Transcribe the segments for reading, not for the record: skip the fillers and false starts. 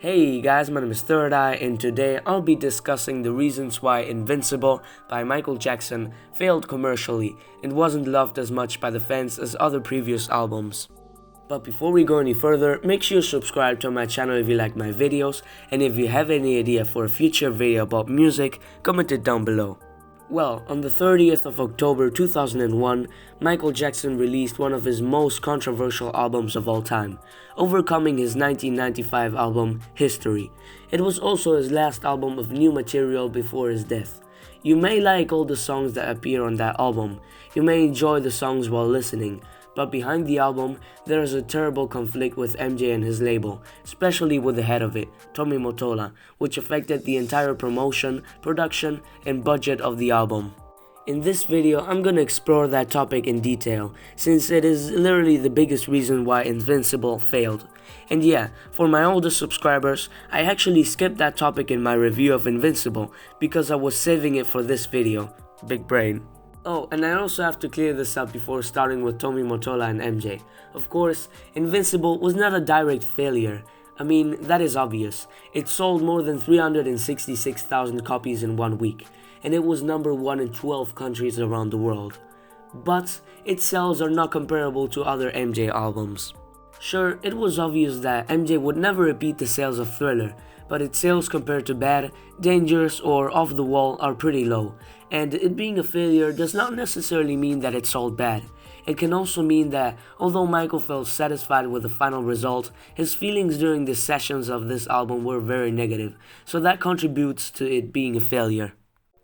Hey guys, my name is Third Eye and today I'll be discussing the reasons why Invincible by Michael Jackson failed commercially and wasn't loved as much by the fans as other previous albums. But before we go any further, make sure you subscribe to my channel if you like my videos, and if you have any idea for a future video about music, comment it down below. Well, on the 30th of October 2001, Michael Jackson released one of his most controversial albums of all time, overcoming his 1995 album, History. It was also his last album of new material before his death. You may like all the songs that appear on that album, you may enjoy the songs while listening, but behind the album, there is a terrible conflict with MJ and his label, especially with the head of it, Tommymotola, which affected the entire promotion, production, and budget of the album. In this video, I'm gonna explore that topic in detail, since it is literally the biggest reason why Invincible failed. And yeah, for my older subscribers, I actually skipped that topic in my review of Invincible, because I was saving it for this video. Big brain. Oh, and I also have to clear this up before starting with Tommymotola and MJ. Of course, Invincible was not a direct failure. I mean, that is obvious. It sold more than 366,000 copies in 1 week, and it was number 1 in 12 countries around the world. But its sales are not comparable to other MJ albums. Sure, it was obvious that MJ would never repeat the sales of Thriller, but its sales compared to Bad, Dangerous, or Off the Wall are pretty low, and it being a failure does not necessarily mean that it sold bad. It can also mean that, although Michael felt satisfied with the final result, his feelings during the sessions of this album were very negative, so that contributes to it being a failure.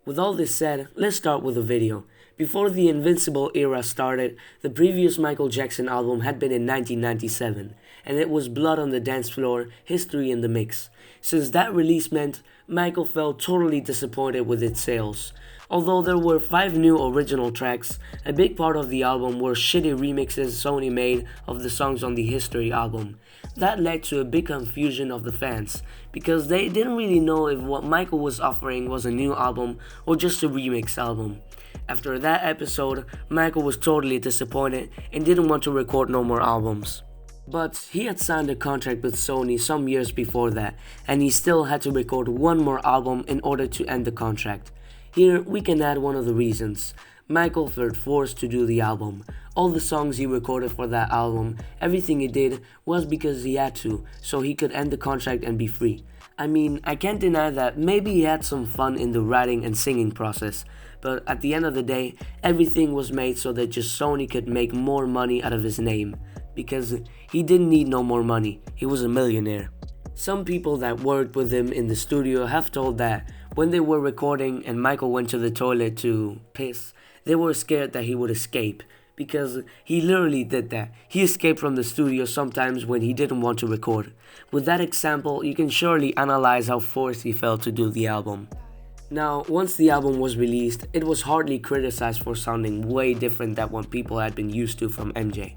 With all this said, let's start with the video. Before the Invincible era started, the previous Michael Jackson album had been in 1997, and it was Blood on the Dance Floor, History in the Mix. Since that release meant, Michael felt totally disappointed with its sales. Although there were 5 new original tracks, a big part of the album were shitty remixes Sony made of the songs on the History album. That led to a big confusion of the fans, because they didn't really know if what Michael was offering was a new album or just a remix album. After that episode, Michael was totally disappointed and didn't want to record no more albums. But he had signed a contract with Sony some years before that, and he still had to record one more album in order to end the contract. Here we can add one of the reasons. Michael felt forced to do the album. All the songs he recorded for that album, everything he did was because he had to, so he could end the contract and be free. I mean, I can't deny that maybe he had some fun in the writing and singing process, but at the end of the day, everything was made so that just Sony could make more money out of his name. Because he didn't need no more money, he was a millionaire. Some people that worked with him in the studio have told that when they were recording and Michael went to the toilet to piss, they were scared that he would escape, because he literally did that. He escaped from the studio sometimes when he didn't want to record. With that example, you can surely analyze how forced he felt to do the album. Now, once the album was released, it was hardly criticized for sounding way different than what people had been used to from MJ.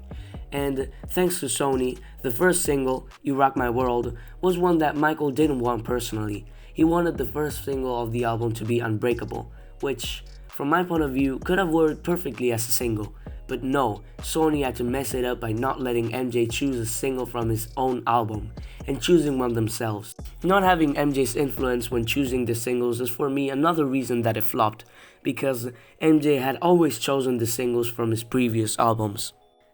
And thanks to Sony, the first single, You Rock My World, was one that Michael didn't want personally. He wanted the first single of the album to be Unbreakable, which, from my point of view, could have worked perfectly as a single. But no, Sony had to mess it up by not letting MJ choose a single from his own album, and choosing one themselves. Not having MJ's influence when choosing the singles is for me another reason that it flopped, because MJ had always chosen the singles from his previous albums.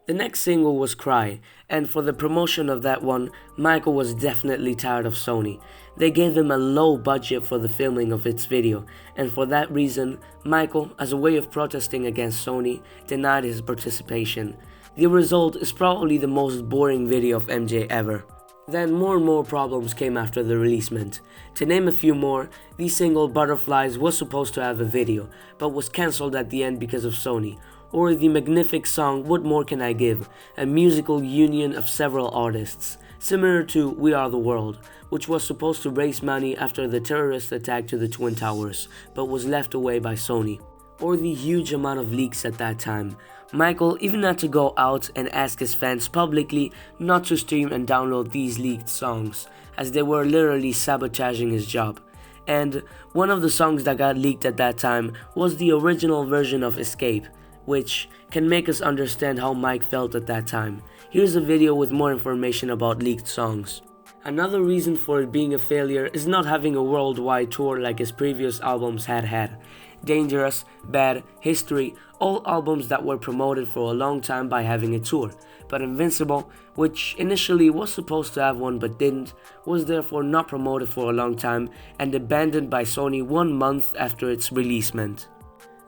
The next single was Cry, and for the promotion of that one, Michael was definitely tired of Sony. They gave him a low budget for the filming of its video, and for that reason, Michael, as a way of protesting against Sony, denied his participation. The result is probably the most boring video of MJ ever. Then more and more problems came after the releasement. To name a few more, the single Butterflies was supposed to have a video, but was cancelled at the end because of Sony. Or the magnific song What More Can I Give, a musical union of several artists, similar to We Are the World, which was supposed to raise money after the terrorist attack to the Twin Towers, but was left away by Sony. Or the huge amount of leaks at that time. Michael even had to go out and ask his fans publicly not to stream and download these leaked songs, as they were literally sabotaging his job. And one of the songs that got leaked at that time was the original version of Escape, which can make us understand how Mike felt at that time. Here's a video with more information about leaked songs. Another reason for it being a failure is not having a worldwide tour like his previous albums had. Dangerous, Bad, History, all albums that were promoted for a long time by having a tour. But Invincible, which initially was supposed to have one but didn't, was therefore not promoted for a long time and abandoned by Sony 1 month after its releasement.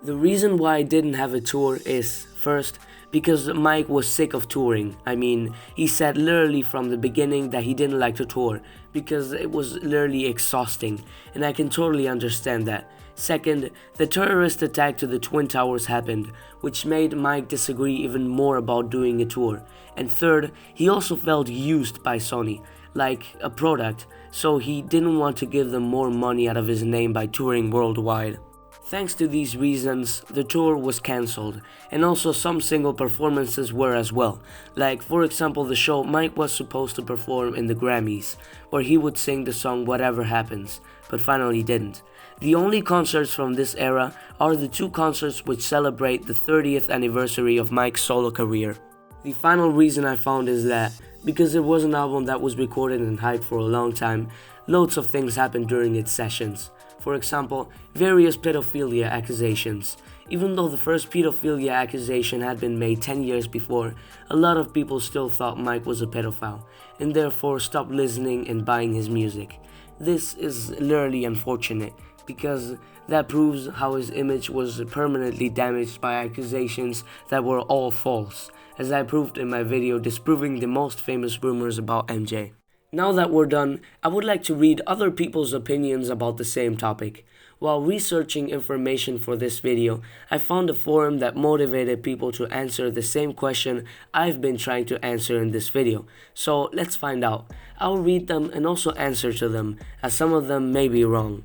The reason why I didn't have a tour is, first, because Mike was sick of touring. I mean, he said literally from the beginning that he didn't like to tour because it was literally exhausting, and I can totally understand that. Second, the terrorist attack to the Twin Towers happened, which made Mike disagree even more about doing a tour. And third, he also felt used by Sony, like a product, so he didn't want to give them more money out of his name by touring worldwide. Thanks to these reasons, the tour was cancelled, and also some single performances were as well. Like, for example, the show Mike was supposed to perform in the Grammys, where he would sing the song Whatever Happens, but finally didn't. The only concerts from this era are the 2 concerts which celebrate the 30th anniversary of Mike's solo career. The final reason I found is that, because it was an album that was recorded and hyped for a long time, loads of things happened during its sessions. For example, various pedophilia accusations. Even though the first pedophilia accusation had been made 10 years before, a lot of people still thought Mike was a pedophile, and therefore stopped listening and buying his music. This is literally unfortunate, because that proves how his image was permanently damaged by accusations that were all false, as I proved in my video disproving the most famous rumors about MJ. Now that we're done, I would like to read other people's opinions about the same topic. While researching information for this video, I found a forum that motivated people to answer the same question I've been trying to answer in this video. So let's find out. I'll read them and also answer to them, as some of them may be wrong.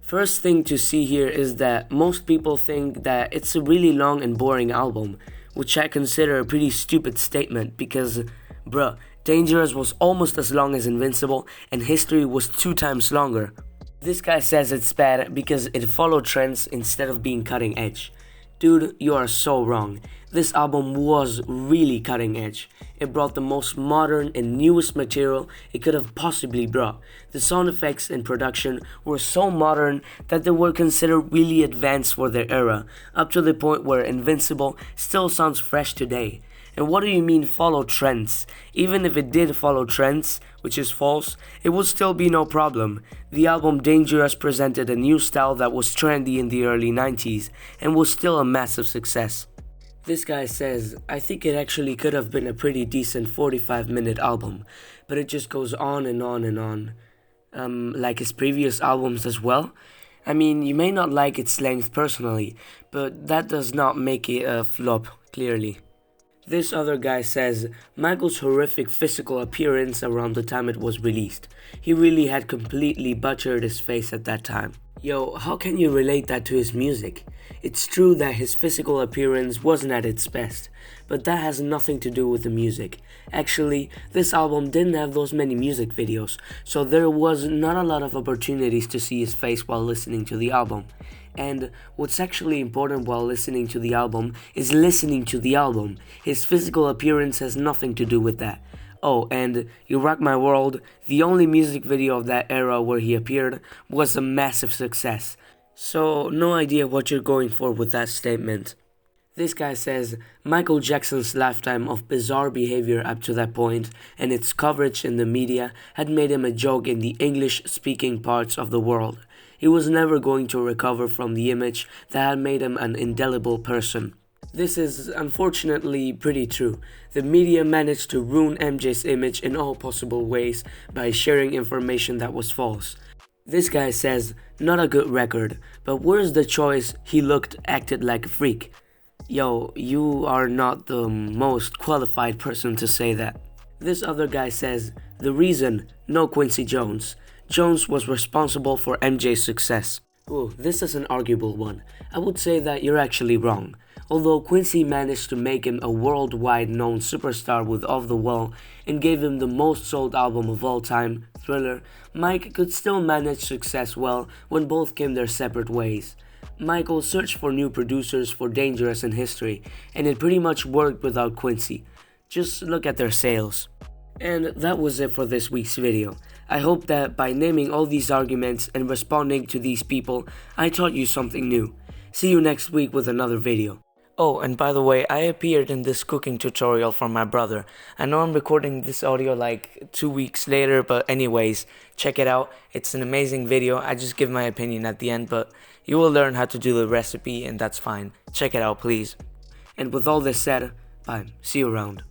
First thing to see here is that most people think that it's a really long and boring album, which I consider a pretty stupid statement because, bruh, Dangerous was almost as long as Invincible, and History was 2 times longer. This guy says it's bad because it followed trends instead of being cutting edge. Dude, you are so wrong. This album was really cutting edge. It brought the most modern and newest material it could have possibly brought. The sound effects and production were so modern that they were considered really advanced for their era, up to the point where Invincible still sounds fresh today. And what do you mean follow trends? Even if it did follow trends, which is false, it would still be no problem. The album Dangerous presented a new style that was trendy in the early 90s and was still a massive success. This guy says, I think it actually could have been a pretty decent 45-minute album, but it just goes on and on and on. Like his previous albums as well. I mean, you may not like its length personally, but that does not make it a flop, clearly. This other guy says, Michael's horrific physical appearance around the time it was released. He really had completely butchered his face at that time. Yo, how can you relate that to his music? It's true that his physical appearance wasn't at its best, but that has nothing to do with the music. Actually, this album didn't have those many music videos, so there was not a lot of opportunities to see his face while listening to the album. And what's actually important while listening to the album is listening to the album. His physical appearance has nothing to do with that. Oh, and You Rock My World, the only music video of that era where he appeared, was a massive success. So, no idea what you're going for with that statement. This guy says, Michael Jackson's lifetime of bizarre behavior up to that point and its coverage in the media had made him a joke in the English-speaking parts of the world. He was never going to recover from the image that had made him an indelible person. This is unfortunately pretty true. The media managed to ruin MJ's image in all possible ways by sharing information that was false. This guy says, not a good record, but where's the choice he acted like a freak? Yo, you are not the most qualified person to say that. This other guy says, the reason, no Quincy Jones. Jones was responsible for MJ's success. Ooh, this is an arguable one. I would say that you're actually wrong. Although Quincy managed to make him a worldwide known superstar with Off the Wall and gave him the most sold album of all time, Thriller, Mike could still manage success well when both came their separate ways. Michael searched for new producers for Dangerous and History, and it pretty much worked without Quincy. Just look at their sales. And that was it for this week's video. I hope that by naming all these arguments and responding to these people, I taught you something new. See you next week with another video. Oh, and by the way, I appeared in this cooking tutorial for my brother. I know I'm recording this audio like 2 weeks later, but anyways, check it out. It's an amazing video. I just give my opinion at the end, but you will learn how to do the recipe and that's fine. Check it out, please. And with all this said, bye. See you around.